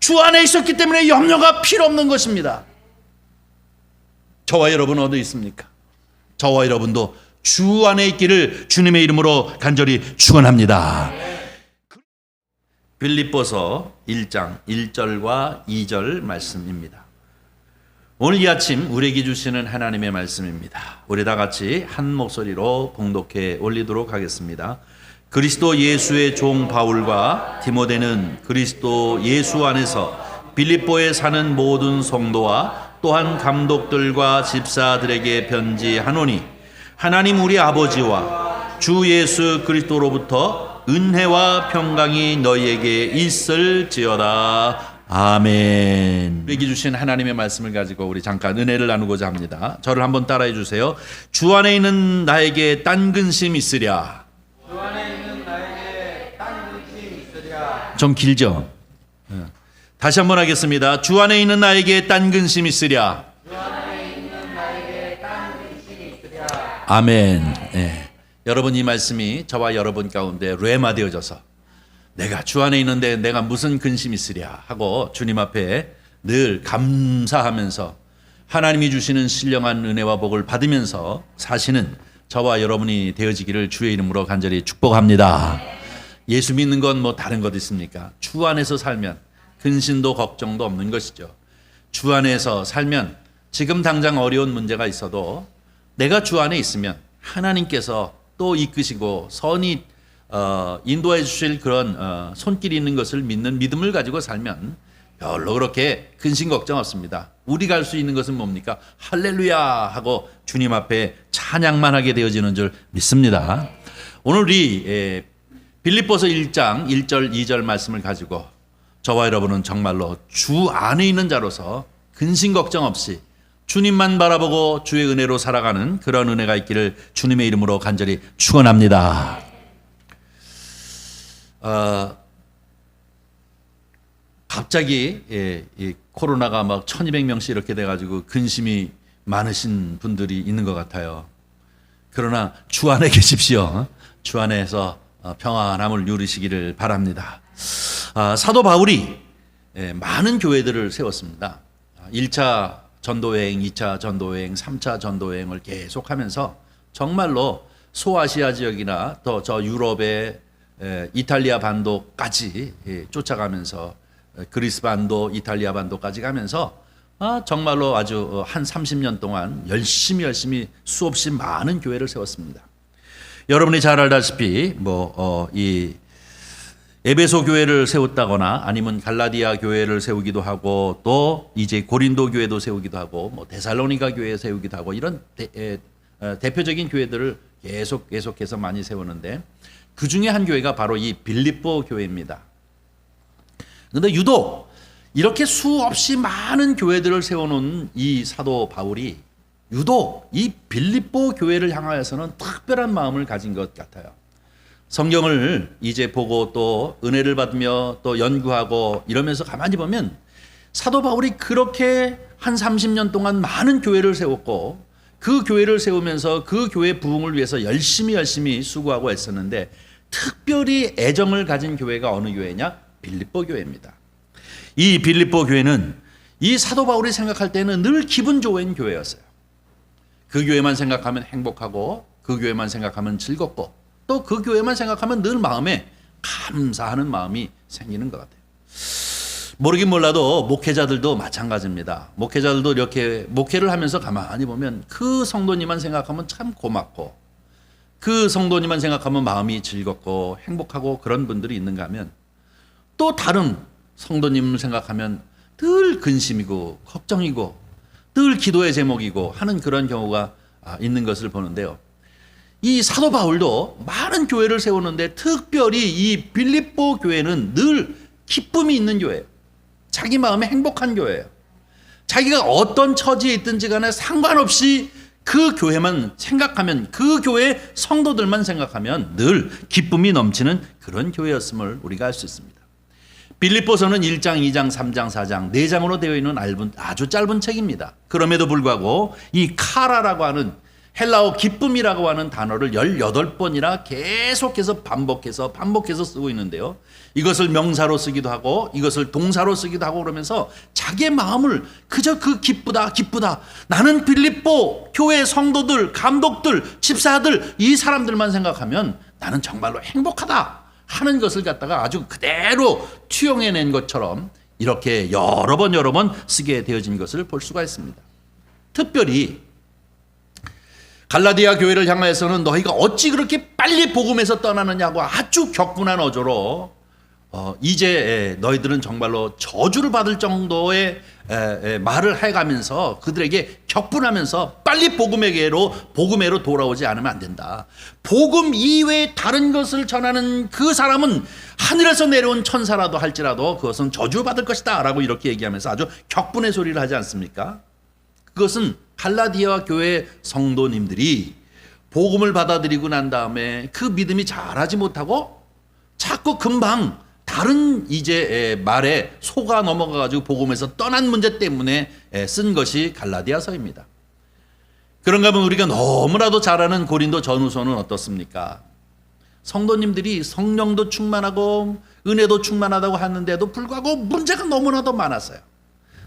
주 안에 있었기 때문에 염려가 필요 없는 것입니다. 저와 여러분 어디 있습니까? 저와 여러분도 주 안에 있기를 주님의 이름으로 간절히 축원합니다. 빌립보서 1장 1절과 2절 말씀입니다. 오늘 이 아침 우리에게 주시는 하나님의 말씀입니다. 우리 다 같이 한 목소리로 봉독해 올리도록 하겠습니다. 그리스도 예수의 종 바울과 디모데는 그리스도 예수 안에서 빌립보에 사는 모든 성도와 또한 감독들과 집사들에게 편지하노니 하나님 우리 아버지와 주 예수 그리스도로부터 은혜와 평강이 너희에게 있을지어다. 아멘. 우리에게 주신 하나님의 말씀을 가지고 우리 잠깐 은혜를 나누고자 합니다. 저를 한번 따라해 주세요. 주 안에 있는 나에게 딴 근심 있으랴. 주 안에 있는 나에게 딴 근심 있으랴. 좀 길죠? 다시 한번 하겠습니다. 주 안에 있는 나에게 딴 근심 있으랴. 주 안에 있는 나에게 딴 근심 있으랴. 아멘. 네. 여러분 이 말씀이 저와 여러분 가운데 뢰마되어져서 내가 주 안에 있는데 내가 무슨 근심이 있으랴 하고 주님 앞에 늘 감사하면서 하나님이 주시는 신령한 은혜와 복을 받으면서 사시는 저와 여러분이 되어지기를 주의 이름으로 간절히 축복합니다. 예수 믿는 건 뭐 다른 것 있습니까? 주 안에서 살면 근심도 걱정도 없는 것이죠. 주 안에서 살면 지금 당장 어려운 문제가 있어도 내가 주 안에 있으면 하나님께서 또 이끄시고 선이 인도해 주실 그런 손길이 있는 것을 믿는 믿음을 가지고 살면 별로 그렇게 근심 걱정 없습니다. 우리가 할 수 있는 것은 뭡니까? 할렐루야 하고 주님 앞에 찬양만 하게 되어지는 줄 믿습니다. 오늘 우리 빌립보서 1장 1절 2절 말씀을 가지고 저와 여러분은 정말로 주 안에 있는 자로서 근심 걱정 없이 주님만 바라보고 주의 은혜로 살아가는 그런 은혜가 있기를 주님의 이름으로 간절히 축원합니다. 갑자기 이 코로나가 막 1200명씩 이렇게 돼가지고 근심이 많으신 분들이 있는 것 같아요. 그러나 주 안에 계십시오. 주 안에서 평안함을 누리시기를 바랍니다. 사도 바울이 많은 교회들을 세웠습니다. 1차 전도여행, 2차 전도여행, 3차 전도여행을 계속하면서 정말로 소아시아 지역이나 또 저 유럽의 이탈리아 반도까지 쫓아가면서 그리스 반도, 이탈리아 반도까지 가면서 정말로 아주 한 30년 동안 열심히 수없이 많은 교회를 세웠습니다. 여러분이 잘 알다시피 이 에베소 교회를 세웠다거나 아니면 갈라디아 교회를 세우기도 하고 또 이제 고린도 교회도 세우기도 하고 뭐 데살로니가 교회 세우기도 하고 이런 대표적인 교회들을 계속해서 많이 세우는데 그 중에 한 교회가 바로 이 빌립보 교회입니다. 그런데 유독 이렇게 수없이 많은 교회들을 세워놓은 이 사도 바울이 유독 이 빌립보 교회를 향하여서는 특별한 마음을 가진 것 같아요. 성경을 이제 보고 또 은혜를 받으며 또 연구하고 이러면서 가만히 보면 사도 바울이 그렇게 한 30년 동안 많은 교회를 세웠고 그 교회를 세우면서 그 교회 부흥을 위해서 열심히 수고하고 애썼는데 특별히 애정을 가진 교회가 어느 교회냐? 빌립보 교회입니다. 이 빌립보 교회는 이 사도 바울이 생각할 때는 늘 기분 좋은 교회였어요. 그 교회만 생각하면 행복하고 그 교회만 생각하면 즐겁고 또 그 교회만 생각하면 늘 마음에 감사하는 마음이 생기는 것 같아요. 모르긴 몰라도 목회자들도 마찬가지입니다. 목회자들도 이렇게 목회를 하면서 가만히 보면 그 성도님만 생각하면 참 고맙고 그 성도님만 생각하면 마음이 즐겁고 행복하고 그런 분들이 있는가 하면 또 다른 성도님을 생각하면 늘 근심이고 걱정이고 늘 기도의 제목이고 하는 그런 경우가 있는 것을 보는데요. 이 사도 바울도 많은 교회를 세우는데 특별히 이 빌립보 교회는 늘 기쁨이 있는 교회예요. 자기 마음에 행복한 교회예요. 자기가 어떤 처지에 있든지 간에 상관없이 그 교회만 생각하면 그 교회 성도들만 생각하면 늘 기쁨이 넘치는 그런 교회였음을 우리가 알 수 있습니다. 빌립보서는 1장, 2장, 3장, 4장 4장으로 되어 있는 아주 짧은 책입니다. 그럼에도 불구하고 이 카라라고 하는 헬라어 기쁨이라고 하는 단어를 18번이나 계속해서 반복해서 쓰고 있는데요. 이것을 명사로 쓰기도 하고 이것을 동사로 쓰기도 하고 그러면서 자기의 마음을 그저 그 기쁘다. 나는 빌립보 교회 성도들, 감독들, 집사들 이 사람들만 생각하면 나는 정말로 행복하다 하는 것을 갖다가 아주 그대로 투영해낸 것처럼 이렇게 여러 번 쓰게 되어진 것을 볼 수가 있습니다. 특별히 갈라디아 교회를 향하여서는 너희가 어찌 그렇게 빨리 복음에서 떠나느냐고 아주 격분한 어조로 이제 너희들은 정말로 저주를 받을 정도의 말을 해가면서 그들에게 격분하면서 빨리 복음에로 돌아오지 않으면 안 된다. 복음 이외에 다른 것을 전하는 그 사람은 하늘에서 내려온 천사라도 할지라도 그것은 저주받을 것이다 라고 이렇게 얘기하면서 아주 격분의 소리를 하지 않습니까? 그것은 갈라디아 교회 성도님들이 복음을 받아들이고 난 다음에 그 믿음이 자라지 못하고 자꾸 금방 다른 이제 말에 속아 넘어가가지고 복음에서 떠난 문제 때문에 쓴 것이 갈라디아서입니다. 그런가 하면 우리가 너무나도 잘 아는 고린도 전후서는 어떻습니까? 성도님들이 성령도 충만하고 은혜도 충만하다고 하는데도 불구하고 문제가 너무나도 많았어요.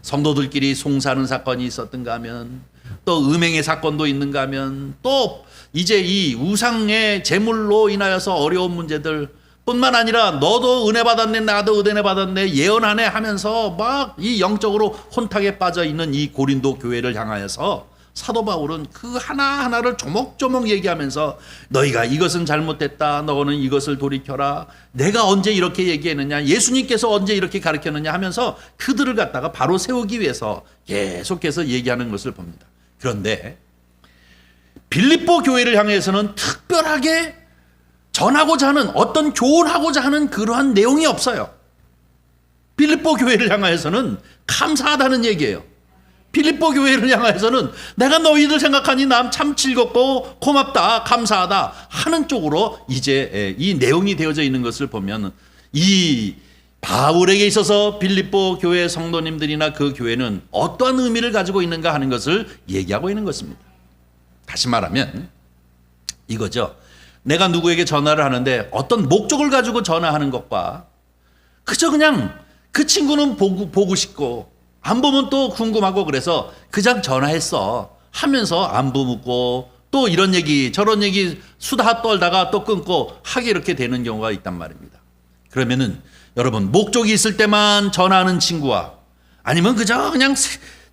성도들끼리 송사하는 사건이 있었던가 하면 또 음행의 사건도 있는가 하면 또 이제 이 우상의 제물로 인하여서 어려운 문제들 뿐만 아니라 너도 은혜 받았네 나도 은혜 받았네 예언하네 하면서 막 이 영적으로 혼탁에 빠져 있는 이 고린도 교회를 향하여서 사도 바울은 그 하나하나를 조목조목 얘기하면서 너희가 이것은 잘못됐다 너는 이것을 돌이켜라 내가 언제 이렇게 얘기했느냐 예수님께서 언제 이렇게 가르쳤느냐 하면서 그들을 갖다가 바로 세우기 위해서 계속해서 얘기하는 것을 봅니다. 그런데 빌립보 교회를 향해서는 특별하게 전하고자 하는 어떤 교훈하고자 하는 그러한 내용이 없어요. 빌립보 교회를 향하여서는 감사하다는 얘기예요. 빌립보 교회를 향하여서는 내가 너희들 생각하니 난 참 즐겁고 고맙다 감사하다 하는 쪽으로 이제 이 내용이 되어져 있는 것을 보면 이 바울에게 있어서 빌립보 교회 성도님들이나 그 교회는 어떠한 의미를 가지고 있는가 하는 것을 얘기하고 있는 것입니다. 다시 말하면 이거죠. 내가 누구에게 전화를 하는데 어떤 목적을 가지고 전화하는 것과 그저 그냥 그 친구는 보고 싶고 안 보면 또 궁금하고 그래서 그냥 전화했어 하면서 안부 묻고 또 이런 얘기 저런 얘기 수다 떨다가 또 끊고 하게 이렇게 되는 경우가 있단 말입니다. 그러면은 여러분 목적이 있을 때만 전화하는 친구와 아니면 그저 그냥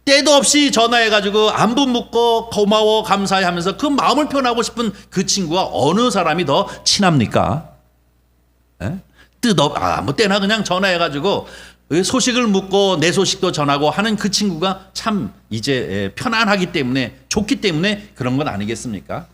때도 없이 전화해가지고 안부 묻고 고마워 감사해 하면서 그 마음을 표현하고 싶은 그 친구와 어느 사람이 더 친합니까? 뭐 때나 그냥 전화해가지고 소식을 묻고 내 소식도 전하고 하는 그 친구가 참 이제 편안하기 때문에 좋기 때문에 그런 건 아니겠습니까?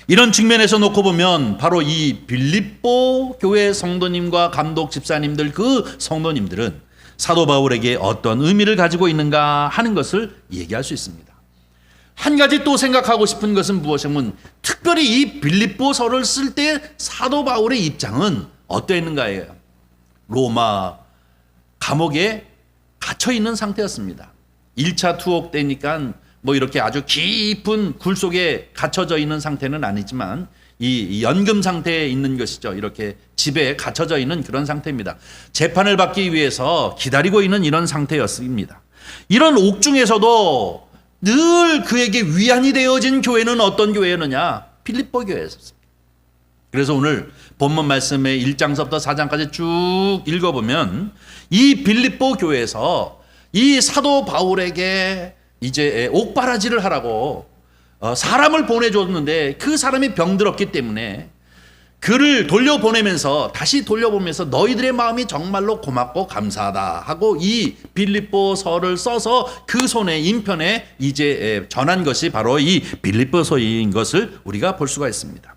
이런 측면에서 놓고 보면 바로 이 빌립보 교회 성도님과 감독 집사님들 그 성도님들은 사도 바울에게 어떤 의미를 가지고 있는가 하는 것을 얘기할 수 있습니다. 한 가지 또 생각하고 싶은 것은 무엇이냐면 특별히 이 빌립보서를 쓸 때 사도 바울의 입장은 어떠했는가예요. 로마 감옥에 갇혀 있는 상태였습니다. 1차 투옥 때니까 뭐 이렇게 아주 깊은 굴 속에 갇혀져 있는 상태는 아니지만 이 연금 상태에 있는 것이죠. 이렇게 집에 갇혀져 있는 그런 상태입니다. 재판을 받기 위해서 기다리고 있는 이런 상태였습니다. 이런 옥중에서도 늘 그에게 위안이 되어진 교회는 어떤 교회였느냐? 빌립보 교회였습니다. 그래서 오늘 본문 말씀의 1장서부터 4장까지 쭉 읽어보면 이 빌립보 교회에서 이 사도 바울에게 이제 옥바라지를 하라고 사람을 보내줬는데 그 사람이 병들었기 때문에 그를 돌려보내면서 다시 돌려보면서 너희들의 마음이 정말로 고맙고 감사하다 하고 이 빌립보서를 써서 그 손에 인편에 이제 전한 것이 바로 이 빌립보서인 것을 우리가 볼 수가 있습니다.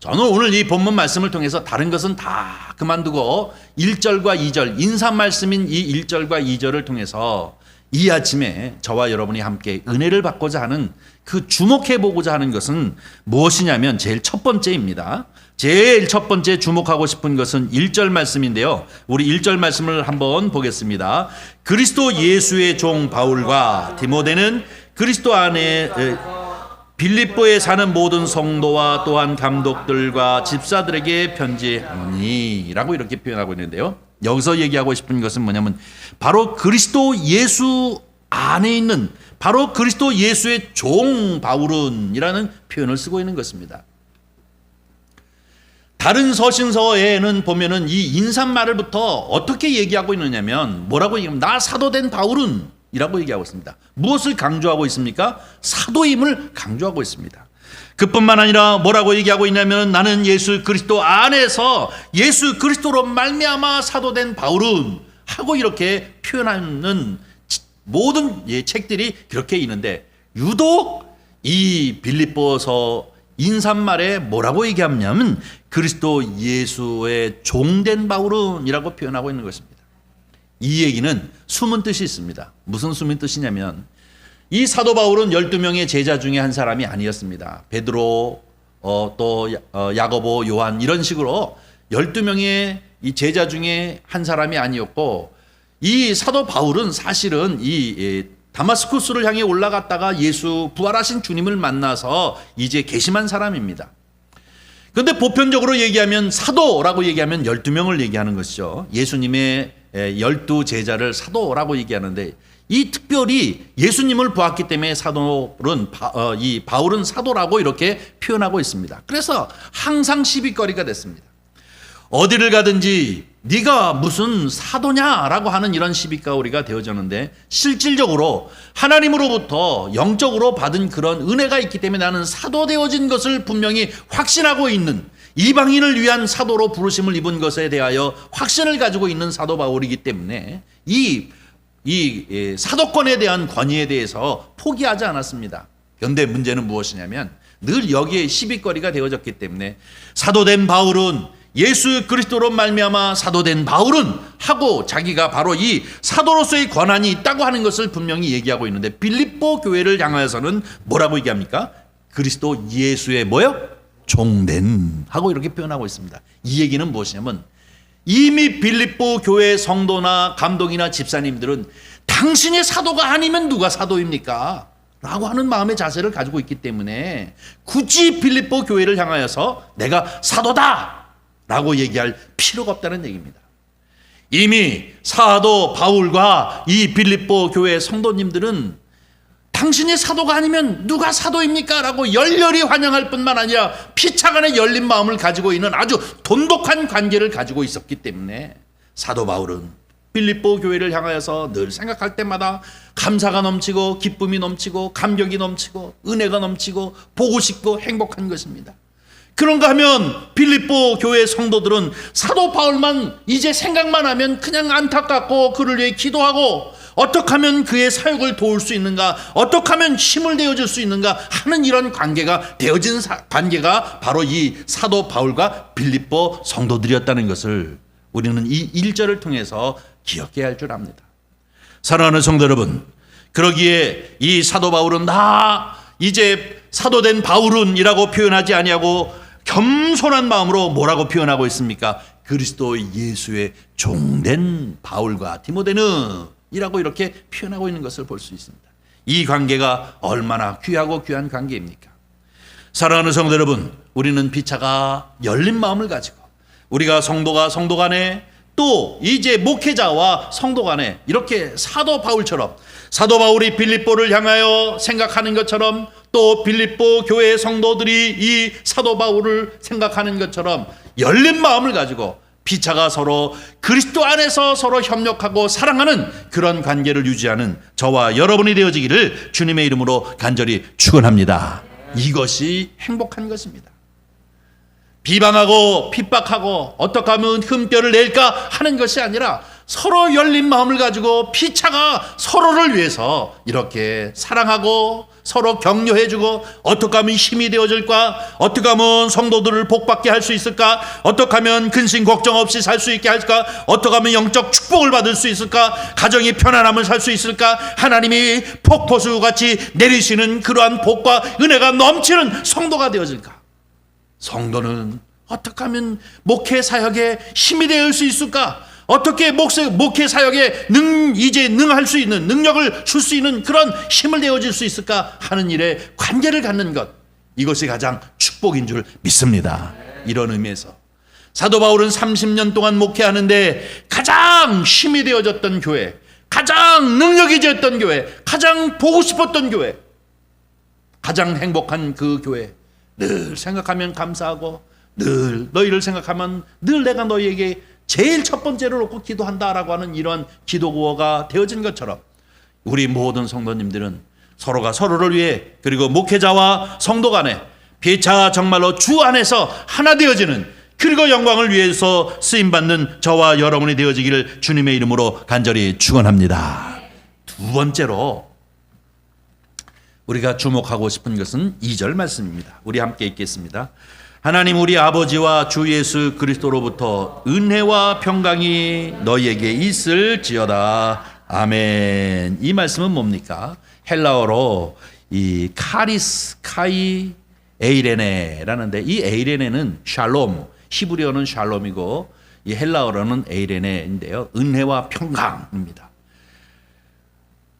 저는 오늘 이 본문 말씀을 통해서 다른 것은 다 그만두고 1절과 2절 인사 말씀인 이 1절과 2절을 통해서 이 아침에 저와 여러분이 함께 은혜를 받고자 하는 그 주목해 보고자 하는 것은 무엇이냐면 제일 첫 번째입니다. 제일 첫 번째 주목하고 싶은 것은 1절 말씀인데요. 우리 1절 말씀을 한번 보겠습니다. 그리스도 예수의 종 바울과 디모데는 그리스도 안에 빌립보에 사는 모든 성도와 또한 감독들과 집사들에게 편지하노니 라고 이렇게 표현하고 있는데요. 여기서 얘기하고 싶은 것은 뭐냐면 바로 그리스도 예수 안에 있는 바로 그리스도 예수의 종 바울은이라는 표현을 쓰고 있는 것입니다. 다른 서신서에는 보면은 이 인사말을부터 어떻게 얘기하고 있느냐면 뭐라고 얘기하면 나 사도된 바울은 이라고 얘기하고 있습니다. 무엇을 강조하고 있습니까? 사도임을 강조하고 있습니다. 그뿐만 아니라 뭐라고 얘기하고 있냐면 나는 예수 그리스도 안에서 예수 그리스도로 말미암아 사도된 바울은 하고 이렇게 표현하는 모든 책들이 그렇게 있는데 유독 이 빌립보서 인사말에 뭐라고 얘기하냐면 그리스도 예수의 종된 바울은이라고 표현하고 있는 것입니다. 이 얘기는 숨은 뜻이 있습니다. 무슨 숨은 뜻이냐면 이 사도 바울은 12명의 제자 중에 한 사람이 아니었습니다. 베드로, 또 야고보, 요한 이런 식으로 12명의 이 제자 중에 한 사람이 아니었고 이 사도 바울은 사실은 이 다마스쿠스를 향해 올라갔다가 예수 부활하신 주님을 만나서 이제 개심한 사람입니다. 그런데 보편적으로 얘기하면 사도라고 얘기하면 12명을 얘기하는 것이죠. 예수님의 12제자를 사도라고 얘기하는데 이 특별히 예수님을 보았기 때문에 사도는 이 바울은 사도라고 이렇게 표현하고 있습니다. 그래서 항상 시비거리가 됐습니다. 어디를 가든지 네가 무슨 사도냐라고 하는 이런 시비거리가 되어졌는데 실질적으로 하나님으로부터 영적으로 받은 그런 은혜가 있기 때문에 나는 사도 되어진 것을 분명히 확신하고 있는 이방인을 위한 사도로 부르심을 입은 것에 대하여 확신을 가지고 있는 사도 바울이기 때문에 이 사도권에 대한 권위에 대해서 포기하지 않았습니다. 그런데 문제는 무엇이냐면 늘 여기에 시비거리가 되어졌기 때문에 사도된 바울은 예수 그리스도로 말미암아 사도된 바울은 하고 자기가 바로 이 사도로서의 권한이 있다고 하는 것을 분명히 얘기하고 있는데 빌립보 교회를 향하여서는 뭐라고 얘기합니까? 그리스도 예수의 뭐요? 종된 하고 이렇게 표현하고 있습니다. 이 얘기는 무엇이냐면 이미 빌립보 교회 성도나 감독이나 집사님들은 당신이 사도가 아니면 누가 사도입니까? 라고 하는 마음의 자세를 가지고 있기 때문에 굳이 빌립보 교회를 향하여서 내가 사도다 라고 얘기할 필요가 없다는 얘기입니다. 이미 사도 바울과 이 빌립보 교회 성도님들은 당신이 사도가 아니면 누가 사도입니까? 라고 열렬히 환영할 뿐만 아니라 피차간의 열린 마음을 가지고 있는 아주 돈독한 관계를 가지고 있었기 때문에 사도 바울은 빌립보 교회를 향하여서 늘 생각할 때마다 감사가 넘치고 기쁨이 넘치고 감격이 넘치고 은혜가 넘치고 보고 싶고 행복한 것입니다. 그런가 하면 빌립보 교회 성도들은 사도 바울만 이제 생각만 하면 그냥 안타깝고 그를 위해 기도하고 어떻게 하면 그의 사역을 도울 수 있는가, 어떻게 하면 힘을 내어줄 수 있는가 하는 이런 관계가 되어진 관계가 바로 이 사도 바울과 빌립보 성도들이었다는 것을 우리는 이 1절을 통해서 기억해야 할 줄 압니다. 사랑하는 성도 여러분, 그러기에 이 사도 바울은 나 이제 사도된 바울은이라고 표현하지 아니하고 겸손한 마음으로 뭐라고 표현하고 있습니까? 그리스도 예수의 종된 바울과 디모데는 이라고 이렇게 표현하고 있는 것을 볼 수 있습니다. 이 관계가 얼마나 귀하고 귀한 관계입니까? 사랑하는 성도 여러분, 우리는 피차가 열린 마음을 가지고 우리가 성도가 성도 간에 또 이제 목회자와 성도 간에 이렇게 사도 바울처럼 사도 바울이 빌립보를 향하여 생각하는 것처럼 또 빌립보 교회 성도들이 이 사도 바울을 생각하는 것처럼 열린 마음을 가지고 피차가 서로 그리스도 안에서 서로 협력하고 사랑하는 그런 관계를 유지하는 저와 여러분이 되어지기를 주님의 이름으로 간절히 축원합니다. 이것이 행복한 것입니다. 비방하고 핍박하고 어떻게 하면 흠결을 낼까 하는 것이 아니라 서로 열린 마음을 가지고 피차가 서로를 위해서 이렇게 사랑하고 서로 격려해주고 어떻게 하면 힘이 되어줄까, 어떻게 하면 성도들을 복받게 할 수 있을까, 어떻게 하면 근심 걱정 없이 살 수 있게 할까, 어떻게 하면 영적 축복을 받을 수 있을까, 가정이 편안함을 살 수 있을까, 하나님이 폭포수같이 내리시는 그러한 복과 은혜가 넘치는 성도가 되어질까. 성도는 어떻게 하면 목회 사역에 힘이 되어 수 있을까, 어떻게 목회 사역에 이제 능할 수 있는 능력을 줄 수 있는 그런 힘을 내어줄 수 있을까 하는 일에 관계를 갖는 것, 이것이 가장 축복인 줄 믿습니다. 이런 의미에서 사도 바울은 30년 동안 목회하는데 가장 힘이 되어졌던 교회, 가장 능력이 되었던 교회, 가장 보고 싶었던 교회, 가장 행복한 그 교회, 늘 생각하면 감사하고 늘 너희를 생각하면 늘 내가 너희에게 제일 첫 번째로 놓고 기도한다라고 하는 이러한 기도구호가 되어진 것처럼 우리 모든 성도님들은 서로가 서로를 위해, 그리고 목회자와 성도 간에 피차 정말로 주 안에서 하나 되어지는, 그리고 영광을 위해서 쓰임받는 저와 여러분이 되어지기를 주님의 이름으로 간절히 축원합니다. 두 번째로 우리가 주목하고 싶은 것은 2절 말씀입니다. 우리 함께 읽겠습니다. 하나님 우리 아버지와 주 예수 그리스도로부터 은혜와 평강이 너희에게 있을지어다. 아멘. 이 말씀은 뭡니까? 헬라어로 이 카리스 카이 에이레네라는데, 이 에이레네는 샬롬, 히브리어는 샬롬이고 이 헬라어로는 에이레네인데요, 은혜와 평강입니다.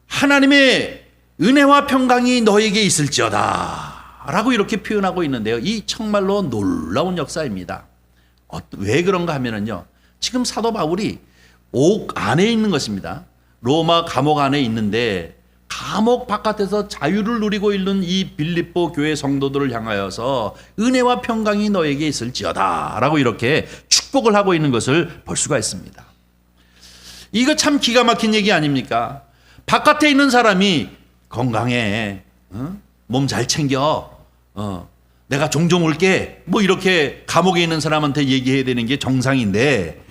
하나님의 은혜와 평강이 너에게 있을지어다 라고 이렇게 표현하고 있는데요, 이 정말로 놀라운 역사입니다. 왜 그런가 하면은요, 지금 사도 바울이 옥 안에 있는 것입니다. 로마 감옥 안에 있는데 감옥 바깥에서 자유를 누리고 있는 이 빌립보 교회 성도들을 향하여서 은혜와 평강이 너에게 있을지어다 라고 이렇게 축복을 하고 있는 것을 볼 수가 있습니다. 이거 참 기가 막힌 얘기 아닙니까? 바깥에 있는 사람이 건강해, 몸 잘 챙겨, 내가 종종 올게, 뭐 이렇게 감옥에 있는 사람한테 얘기해야 되는 게 정상인데,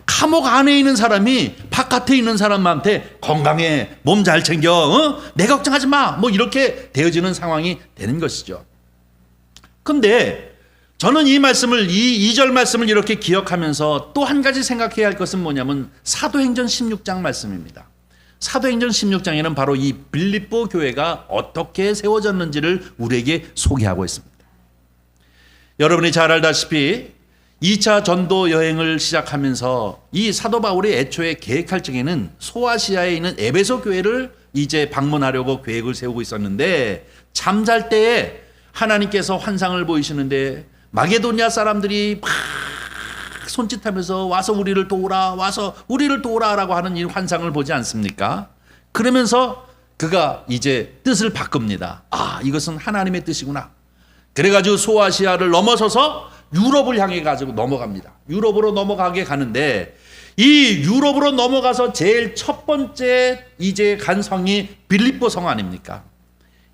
감옥 안에 있는 사람이 바깥에 있는 사람한테 건강해, 몸 잘 챙겨, 내 걱정하지 마, 뭐 이렇게 되어지는 상황이 되는 것이죠. 근데 저는 이 말씀을, 이 2절 말씀을 이렇게 기억하면서 또 한 가지 생각해야 할 것은 뭐냐면 사도행전 16장 말씀입니다. 사도행전 16장에는 바로 이 빌립보 교회가 어떻게 세워졌는지를 우리에게 소개하고 있습니다. 여러분이 잘 알다시피 2차 전도 여행을 시작하면서 이 사도 바울이 애초에 계획할 적에는 소아시아에 있는 에베소 교회를 이제 방문하려고 계획을 세우고 있었는데, 잠잘 때에 하나님께서 환상을 보이시는데 마게도냐 사람들이 막 손짓하면서 와서 우리를 도우라 라고 하는 이 환상을 보지 않습니까? 그러면서 그가 이제 뜻을 바꿉니다. 아, 이것은 하나님의 뜻이구나. 그래가지고 소아시아를 넘어서서 유럽을 향해 가지고 넘어갑니다. 유럽으로 넘어가게 가는데, 이 유럽으로 넘어가서 제일 첫 번째 이제 간 성이 빌립보 성 아닙니까?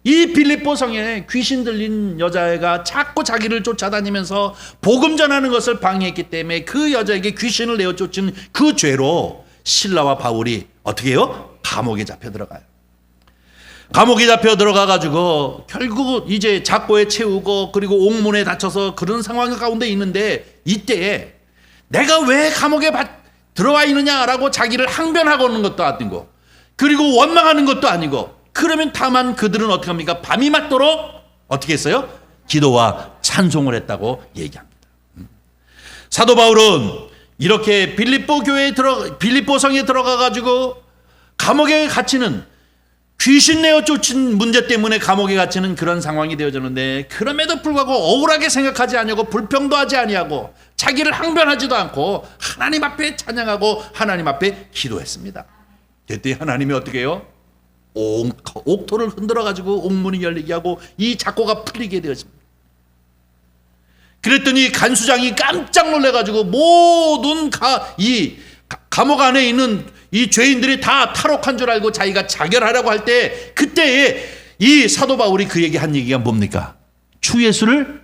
이 빌립보 성에 귀신 들린 여자애가 자꾸 자기를 쫓아다니면서 복음 전하는 것을 방해했기 때문에 그 여자에게 귀신을 내어 쫓은 그 죄로 실라와 바울이 어떻게 해요? 감옥에 잡혀 들어가요. 감옥에 잡혀 들어가 가지고 결국 이제 잡고에 채우고 그리고 옥문에 닫혀서 그런 상황 가운데 있는데, 이때에 내가 왜 감옥에 들어와 있느냐라고 자기를 항변하고는 것도 아니고, 그리고 원망하는 것도 아니고, 그러면 다만 그들은 어떻게 합니까? 밤이 맞도록 어떻게 했어요? 기도와 찬송을 했다고 얘기합니다. 사도 바울은 이렇게 빌립보 성에 들어가 가지고 감옥에 갇히는, 귀신 내어 쫓은 문제 때문에 감옥에 갇히는 그런 상황이 되어졌는데, 그럼에도 불구하고 억울하게 생각하지 아니하고 불평도 하지 아니하고 자기를 항변하지도 않고 하나님 앞에 찬양하고 하나님 앞에 기도했습니다. 그때 하나님이 어떻게 해요? 옥토를 흔들어 가지고 옥문이 열리게 하고 이 작고가 풀리게 되었습니다. 그랬더니 간수장이 깜짝 놀래 가지고 모든 감옥 안에 있는 이 죄인들이 다 탈옥한 줄 알고 자기가 자결하려고 할 때, 그때에 이 사도 바울이 그에게 한 얘기가 뭡니까? 주 예수를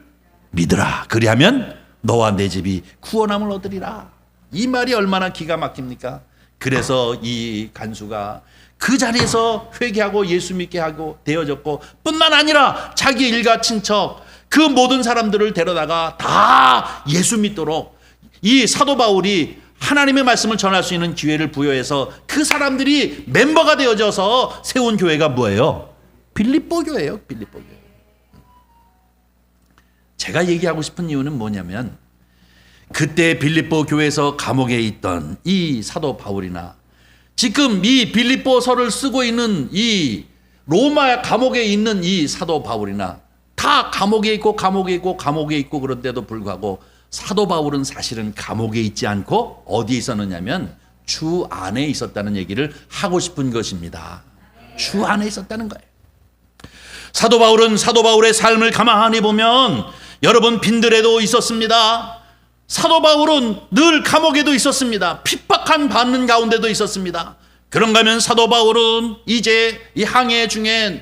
믿으라, 그리하면 너와 내 집이 구원함을 얻으리라. 이 말이 얼마나 기가 막힙니까? 그래서 이 간수가 그 자리에서 회개하고 예수 믿게 하고 되어졌고, 뿐만 아니라 자기 일가 친척 그 모든 사람들을 데려다가 다 예수 믿도록 이 사도 바울이 하나님의 말씀을 전할 수 있는 기회를 부여해서 그 사람들이 멤버가 되어져서 세운 교회가 뭐예요? 빌립보 교회예요. 빌립보 교회. 제가 얘기하고 싶은 이유는 뭐냐면, 그때 빌립보 교회에서 감옥에 있던 이 사도 바울이나 지금 이 빌립보서를 쓰고 있는 이 로마 감옥에 있는 이 사도 바울이나 다 감옥에 있고 감옥에 있고 감옥에 있고 그런데도 불구하고 사도 바울은 사실은 감옥에 있지 않고 어디에 있었느냐면 주 안에 있었다는 얘기를 하고 싶은 것입니다. 주 안에 있었다는 거예요. 사도 바울은 사도 바울의 삶을 가만히 보면 여러분 빈들에도 있었습니다. 사도 바울은 늘 감옥에도 있었습니다. 핍박한 받는 가운데도 있었습니다. 그런가 하면 사도 바울은 이제 이 항해 중에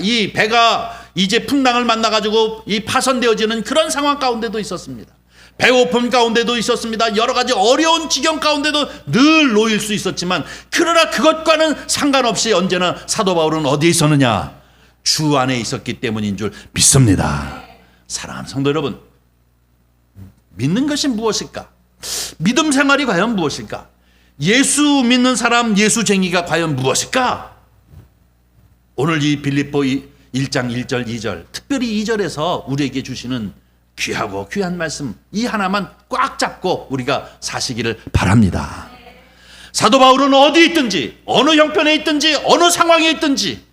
이 배가 이제 풍랑을 만나가지고 이 파손되어지는 그런 상황 가운데도 있었습니다. 배고픔 가운데도 있었습니다. 여러 가지 어려운 지경 가운데도 늘 놓일 수 있었지만 그러나 그것과는 상관없이 언제나 사도 바울은 어디에 있었느냐? 주 안에 있었기 때문인 줄 믿습니다. 사랑하는 성도 여러분, 믿는 것이 무엇일까? 믿음 생활이 과연 무엇일까? 예수 믿는 사람 예수쟁이가 과연 무엇일까? 오늘 이 빌립보 1장 1절 2절 특별히 2절에서 우리에게 주시는 귀하고 귀한 말씀 이 하나만 꽉 잡고 우리가 사시기를 바랍니다. 사도 바울은 어디 있든지 어느 형편에 있든지 어느 상황에 있든지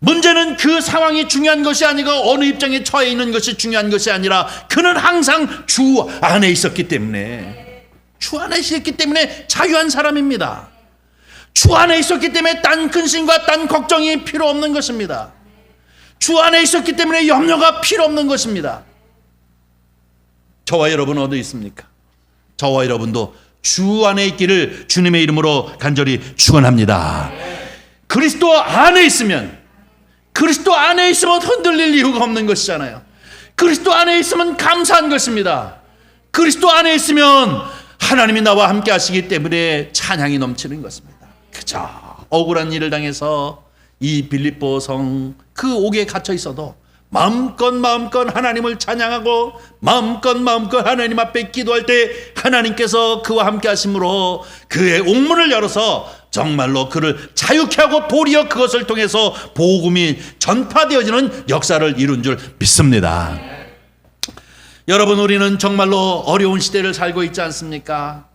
문제는 그 상황이 중요한 것이 아니고 어느 입장에 처해 있는 것이 중요한 것이 아니라 그는 항상 주 안에 있었기 때문에 주 안에 있었기 때문에 자유한 사람입니다. 주 안에 있었기 때문에 딴 근심과 딴 걱정이 필요 없는 것입니다. 주 안에 있었기 때문에 염려가 필요 없는 것입니다. 저와 여러분 어디 있습니까? 저와 여러분도 주 안에 있기를 주님의 이름으로 간절히 축원합니다. 그리스도 안에 있으면 흔들릴 이유가 없는 것이잖아요. 그리스도 안에 있으면 감사한 것입니다. 그리스도 안에 있으면 하나님이 나와 함께 하시기 때문에 찬양이 넘치는 것입니다. 그저 억울한 일을 당해서 이 빌립보 성 그 옥에 갇혀 있어도 마음껏 하나님을 찬양하고 마음껏 하나님 앞에 기도할 때 하나님께서 그와 함께 하심으로 그의 옥문을 열어서 정말로 그를 자유케 하고 도리어 그것을 통해서 복음이 전파되어지는 역사를 이룬 줄 믿습니다. 여러분, 우리는 정말로 어려운 시대를 살고 있지 않습니까?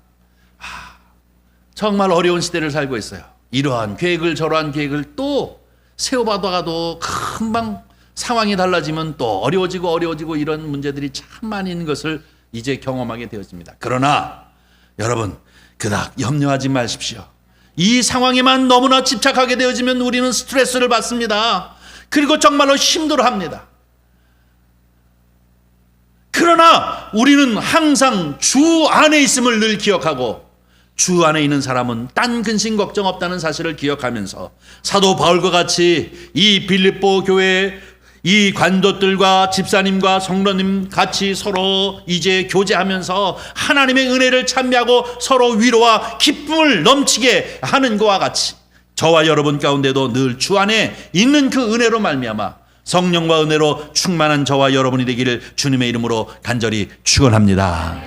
정말 어려운 시대를 살고 있어요. 이러한 계획을 저러한 계획을 또 세워봐도 금방 상황이 달라지면 또 어려워지고 이런 문제들이 참 많이 있는 것을 이제 경험하게 되었습니다. 그러나 여러분 그닥 염려하지 마십시오. 이 상황에만 너무나 집착하게 되어지면 우리는 스트레스를 받습니다. 그리고 정말로 힘들어합니다. 그러나 우리는 항상 주 안에 있음을 늘 기억하고 주 안에 있는 사람은 딴 근심 걱정 없다는 사실을 기억하면서 사도 바울과 같이 이 빌립보 교회 이 관도들과 집사님과 성도님 같이 서로 이제 교제하면서 하나님의 은혜를 찬미하고 서로 위로와 기쁨을 넘치게 하는 것과 같이 저와 여러분 가운데도 늘 주 안에 있는 그 은혜로 말미암아 성령과 은혜로 충만한 저와 여러분이 되기를 주님의 이름으로 간절히 축원합니다.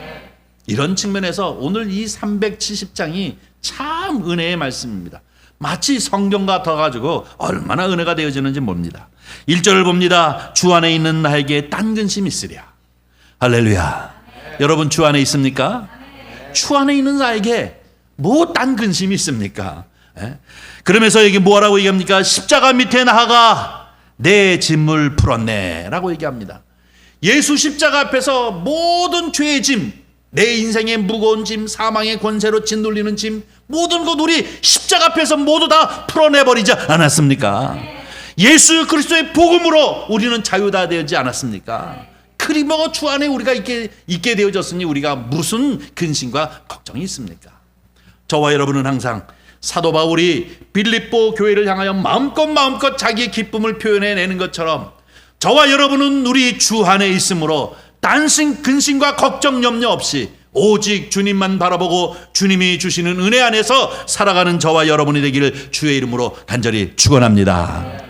이런 측면에서 오늘 이 370장이 참 은혜의 말씀입니다. 마치 성경 같아가지고 얼마나 은혜가 되어지는지 봅니다. 1절을 봅니다. 주 안에 있는 나에게 딴 근심이 있으랴. 할렐루야. 여러분 주 안에 있습니까? 주 안에 있는 나에게 뭐 딴 근심이 있습니까? 그러면서 이게 뭐라고 얘기합니까? 십자가 밑에 나아가 내 짐을 풀었네 라고 얘기합니다. 예수 십자가 앞에서 모든 죄의 짐, 내 인생의 무거운 짐, 사망의 권세로 짓눌리는 짐, 모든 것 우리 십자가 앞에서 모두 다 풀어내버리지 않았습니까? 예수 그리스도의 복음으로 우리는 자유다 되지 않았습니까? 그리고 주 안에 우리가 있게 되어졌으니 우리가 무슨 근심과 걱정이 있습니까? 저와 여러분은 항상 사도 바울이 빌립보 교회를 향하여 마음껏 자기의 기쁨을 표현해내는 것처럼 저와 여러분은 우리 주 안에 있으므로 딴 근심과 걱정 염려 없이 오직 주님만 바라보고 주님이 주시는 은혜 안에서 살아가는 저와 여러분이 되기를 주의 이름으로 간절히 축원합니다.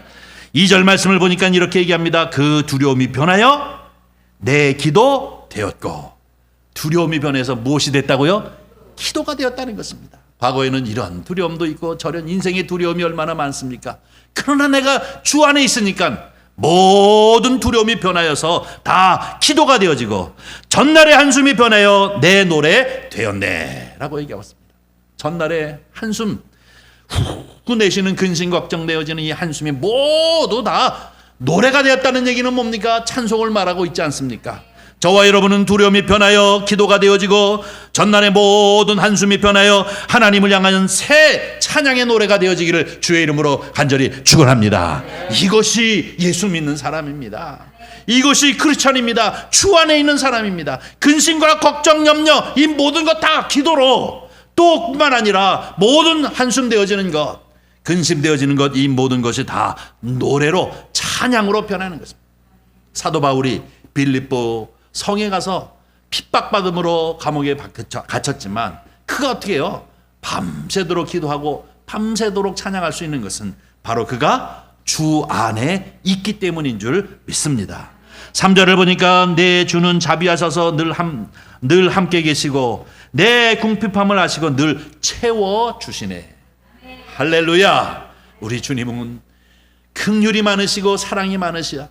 2절 말씀을 보니까 이렇게 얘기합니다. 그 두려움이 변하여 내 기도 되었고. 두려움이 변해서 무엇이 됐다고요? 기도가 되었다는 것입니다. 과거에는 이런 두려움도 있고 저런 인생의 두려움이 얼마나 많습니까? 그러나 내가 주 안에 있으니까 모든 두려움이 변하여서 다 기도가 되어지고 전날의 한숨이 변하여 내 노래 되었네 라고 얘기하고 있습니다. 전날의 한숨, 후 내쉬는 근심 걱정되어지는 이 한숨이 모두 다 노래가 되었다는 얘기는 뭡니까? 찬송을 말하고 있지 않습니까? 저와 여러분은 두려움이 변하여 기도가 되어지고 전날의 모든 한숨이 변하여 하나님을 향하는 새 찬양의 노래가 되어지기를 주의 이름으로 간절히 축원합니다. 이것이 예수 믿는 사람입니다. 이것이 크리스찬입니다. 주 안에 있는 사람입니다. 근심과 걱정, 염려 이 모든 것 다 기도로, 또 뿐만 아니라 모든 한숨 되어지는 것, 근심되어지는 것, 이 모든 것이 다 노래로 찬양으로 변하는 것입니다. 사도 바울이 빌립보 성에 가서 핍박받음으로 감옥에 갇혔지만 그가 어떻게 해요? 밤새도록 기도하고 밤새도록 찬양할 수 있는 것은 바로 그가 주 안에 있기 때문인 줄 믿습니다. 3절을 보니까 내 주는 자비하셔서 늘 함께 계시고 내 궁핍함을 아시고 늘 채워주시네. 할렐루야. 우리 주님은 긍휼이 많으시고 사랑이 많으시야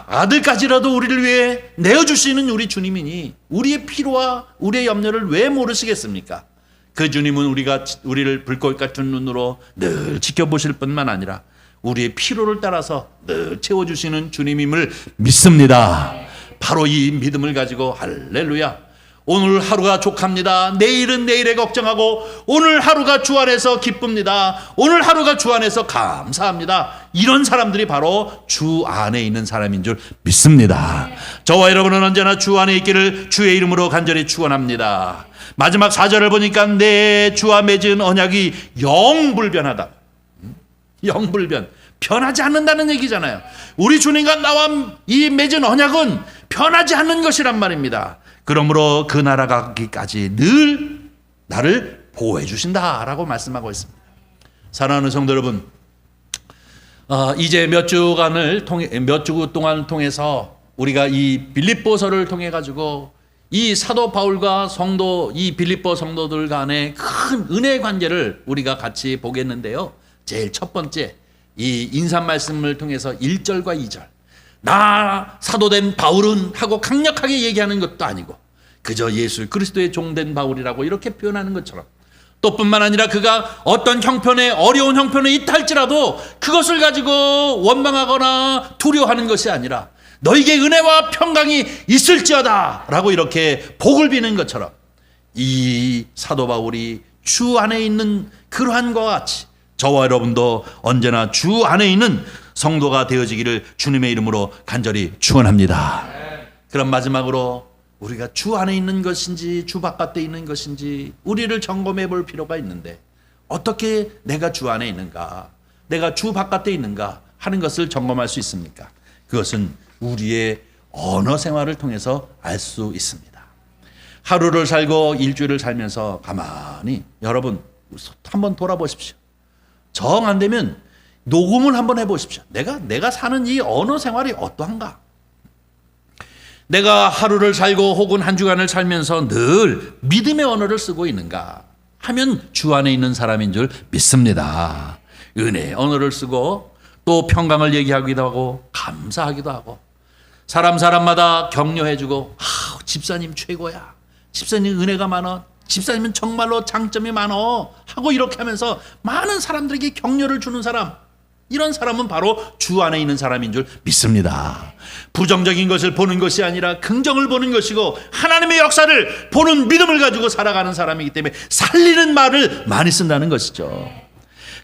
아들까지라도 우리를 위해 내어주시는 우리 주님이니 우리의 피로와 우리의 염려를 왜 모르시겠습니까? 그 주님은 우리를 불꽃 같은 눈으로 늘 지켜보실 뿐만 아니라 우리의 피로를 따라서 늘 채워주시는 주님임을 믿습니다. 바로 이 믿음을 가지고 할렐루야, 오늘 하루가 족합니다. 내일은 내일에 걱정하고 오늘 하루가 주 안에서 기쁩니다. 오늘 하루가 주 안에서 감사합니다. 이런 사람들이 바로 주 안에 있는 사람인 줄 믿습니다. 저와 여러분은 언제나 주 안에 있기를 주의 이름으로 간절히 축원합니다. 마지막 4절을 보니까 내 주와 맺은 언약이 영불변하다. 영불변, 변하지 않는다는 얘기잖아요. 우리 주님과 나와 이 맺은 언약은 변하지 않는 것이란 말입니다. 그러므로 그 나라 가기까지 늘 나를 보호해 주신다라고 말씀하고 있습니다. 사랑하는 성도 여러분, 이제 몇 주 동안 통해서 우리가 이 빌립보서를 통해 가지고 이 사도 바울과 성도, 이 빌립보 성도들 간의 큰 은혜의 관계를 우리가 같이 보겠는데요. 제일 첫 번째, 이 인사 말씀을 통해서 1절과 2절, 나 사도된 바울은 하고 강력하게 얘기하는 것도 아니고 그저 예수 그리스도의 종된 바울이라고 이렇게 표현하는 것처럼, 또 뿐만 아니라 그가 어떤 형편에, 어려운 형편에 있다 할지라도 그것을 가지고 원망하거나 두려워하는 것이 아니라 너에게 은혜와 평강이 있을지어다 라고 이렇게 복을 비는 것처럼 이 사도 바울이 주 안에 있는 그러한 것과 같이 저와 여러분도 언제나 주 안에 있는 성도가 되어지기를 주님의 이름으로 간절히 축원합니다. 그럼 마지막으로 우리가 주 안에 있는 것인지 주 바깥에 있는 것인지 우리를 점검해 볼 필요가 있는데, 어떻게 내가 주 안에 있는가, 내가 주 바깥에 있는가 하는 것을 점검할 수 있습니까? 그것은 우리의 언어 생활을 통해서 알 수 있습니다. 하루를 살고 일주일을 살면서 가만히 여러분 한번 돌아보십시오. 정 안 되면 녹음을 한번 해보십시오. 내가 사는 이 언어 생활이 어떠한가? 내가 하루를 살고 혹은 한 주간을 살면서 늘 믿음의 언어를 쓰고 있는가 하면 주 안에 있는 사람인 줄 믿습니다. 은혜의 언어를 쓰고 또 평강을 얘기하기도 하고 감사하기도 하고 사람마다 격려해주고 집사님 최고야, 집사님 은혜가 많아, 집사님은 정말로 장점이 많어 하고 이렇게 하면서 많은 사람들에게 격려를 주는 사람, 이런 사람은 바로 주 안에 있는 사람인 줄 믿습니다. 부정적인 것을 보는 것이 아니라 긍정을 보는 것이고 하나님의 역사를 보는 믿음을 가지고 살아가는 사람이기 때문에 살리는 말을 많이 쓴다는 것이죠.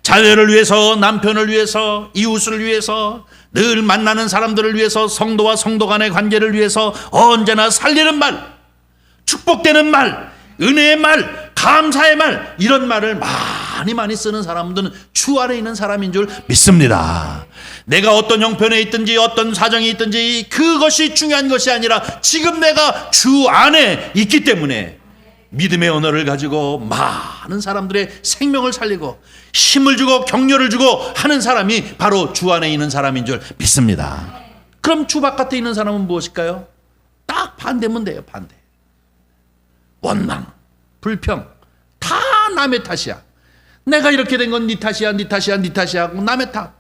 자녀를 위해서, 남편을 위해서, 이웃을 위해서, 늘 만나는 사람들을 위해서, 성도와 성도 간의 관계를 위해서 언제나 살리는 말, 축복되는 말, 은혜의 말, 감사의 말, 이런 말을 많이 쓰는 사람들은 주 안에 있는 사람인 줄 믿습니다. 내가 어떤 형편에 있든지 어떤 사정이 있든지 그것이 중요한 것이 아니라 지금 내가 주 안에 있기 때문에 믿음의 언어를 가지고 많은 사람들의 생명을 살리고 힘을 주고 격려를 주고 하는 사람이 바로 주 안에 있는 사람인 줄 믿습니다. 그럼 주 바깥에 있는 사람은 무엇일까요? 딱 반대면 돼요. 반대. 원망, 불평, 다 남의 탓이야. 내가 이렇게 된 건 네 탓이야, 네 탓이야, 네 탓이야 하고 남의 탓.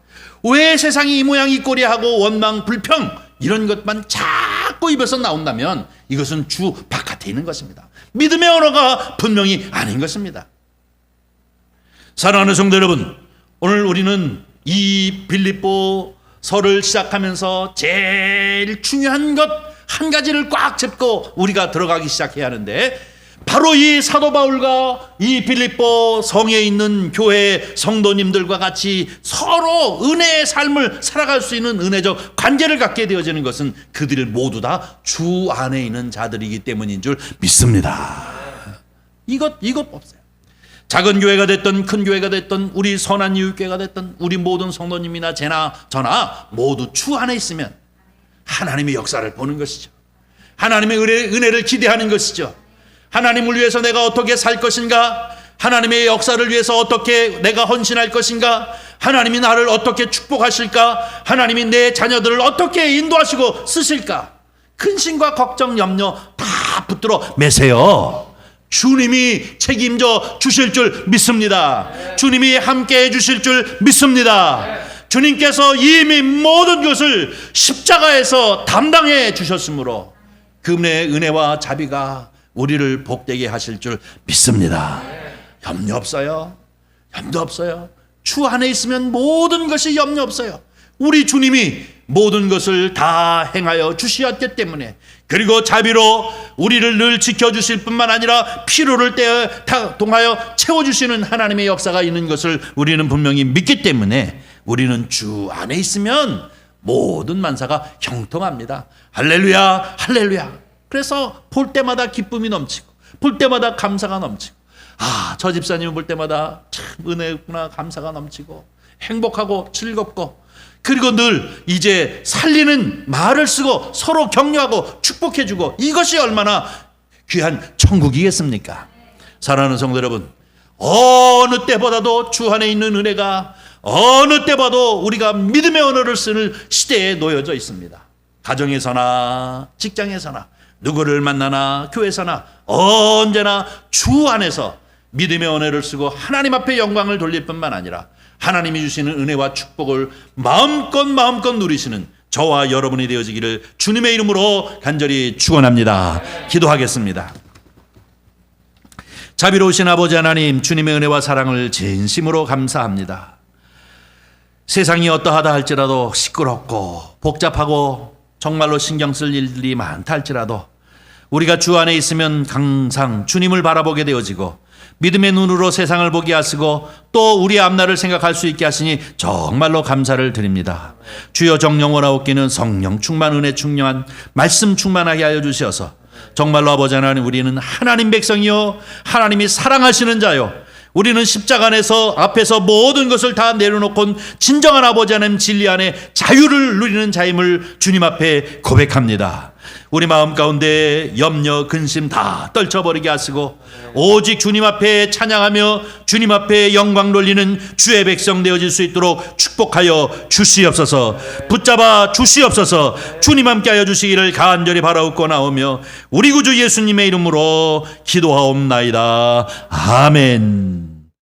왜 세상이 이 모양 이 꼴이 하고 원망 불평 이런 것만 자꾸 입에서 나온다면 이것은 주 바깥에 있는 것입니다. 믿음의 언어가 분명히 아닌 것입니다. 사랑하는 성도 여러분, 오늘 우리는 이 빌립보서를 시작하면서 제일 중요한 것 한 가지를 꽉 잡고 우리가 들어가기 시작해야 하는데, 바로 이 사도 바울과 이 빌립보 성에 있는 교회 성도님들과 같이 서로 은혜의 삶을 살아갈 수 있는 은혜적 관계를 갖게 되어지는 것은 그들 모두 다 주 안에 있는 자들이기 때문인 줄 믿습니다. 이것 없어요. 작은 교회가 됐든 큰 교회가 됐든 우리 선한 이웃교회가 됐든 우리 모든 성도님이나 저나 모두 주 안에 있으면 하나님의 역사를 보는 것이죠. 하나님의 은혜를 기대하는 것이죠. 하나님을 위해서 내가 어떻게 살 것인가? 하나님의 역사를 위해서 어떻게 내가 헌신할 것인가? 하나님이 나를 어떻게 축복하실까? 하나님이 내 자녀들을 어떻게 인도하시고 쓰실까? 근심과 걱정, 염려 다 붙들어 매세요. 주님이 책임져 주실 줄 믿습니다. 주님이 함께 해 주실 줄 믿습니다. 주님께서 이미 모든 것을 십자가에서 담당해 주셨으므로 그분의 은혜와 자비가 우리를 복되게 하실 줄 믿습니다. 염려 없어요. 염려 없어요. 주 안에 있으면 모든 것이 염려 없어요. 우리 주님이 모든 것을 다 행하여 주시었기 때문에, 그리고 자비로 우리를 늘 지켜주실 뿐만 아니라 필요를 통하여 채워주시는 하나님의 역사가 있는 것을 우리는 분명히 믿기 때문에 우리는 주 안에 있으면 모든 만사가 형통합니다. 할렐루야, 할렐루야. 그래서 볼 때마다 기쁨이 넘치고 볼 때마다 감사가 넘치고, 저 집사님을 볼 때마다 참 은혜구나 감사가 넘치고 행복하고 즐겁고, 그리고 늘 이제 살리는 말을 쓰고 서로 격려하고 축복해주고, 이것이 얼마나 귀한 천국이겠습니까? 사랑하는 성도 여러분, 어느 때보다도 주 안에 있는 은혜가 어느 때보다도 우리가 믿음의 언어를 쓰는 시대에 놓여져 있습니다. 가정에서나 직장에서나 누구를 만나나 교회에서나 언제나 주 안에서 믿음의 언어를 쓰고 하나님 앞에 영광을 돌릴 뿐만 아니라 하나님이 주시는 은혜와 축복을 마음껏 누리시는 저와 여러분이 되어지기를 주님의 이름으로 간절히 축원합니다. 기도하겠습니다. 자비로우신 아버지 하나님, 주님의 은혜와 사랑을 진심으로 감사합니다. 세상이 어떠하다 할지라도 시끄럽고 복잡하고 정말로 신경 쓸 일들이 많다 할지라도 우리가 주 안에 있으면 항상 주님을 바라보게 되어지고 믿음의 눈으로 세상을 보게 하시고 또 우리의 앞날을 생각할 수 있게 하시니 정말로 감사를 드립니다. 주여, 정령 원하옵기는 성령 충만, 은혜 충만한 말씀 충만하게 하여 주셔서 정말로 아버지 하나님, 우리는 하나님 백성이요 하나님이 사랑하시는 자요, 우리는 십자가 안에서 앞에서 모든 것을 다 내려놓고 진정한 아버지 하나님 진리 안에 자유를 누리는 자임을 주님 앞에 고백합니다. 우리 마음 가운데 염려, 근심 다 떨쳐버리게 하시고 오직 주님 앞에 찬양하며 주님 앞에 영광 돌리는 주의 백성 되어질 수 있도록 축복하여 주시옵소서. 붙잡아 주시옵소서. 주님 함께 하여 주시기를 간절히 바라옵고 나오며 우리 구주 예수님의 이름으로 기도하옵나이다. 아멘.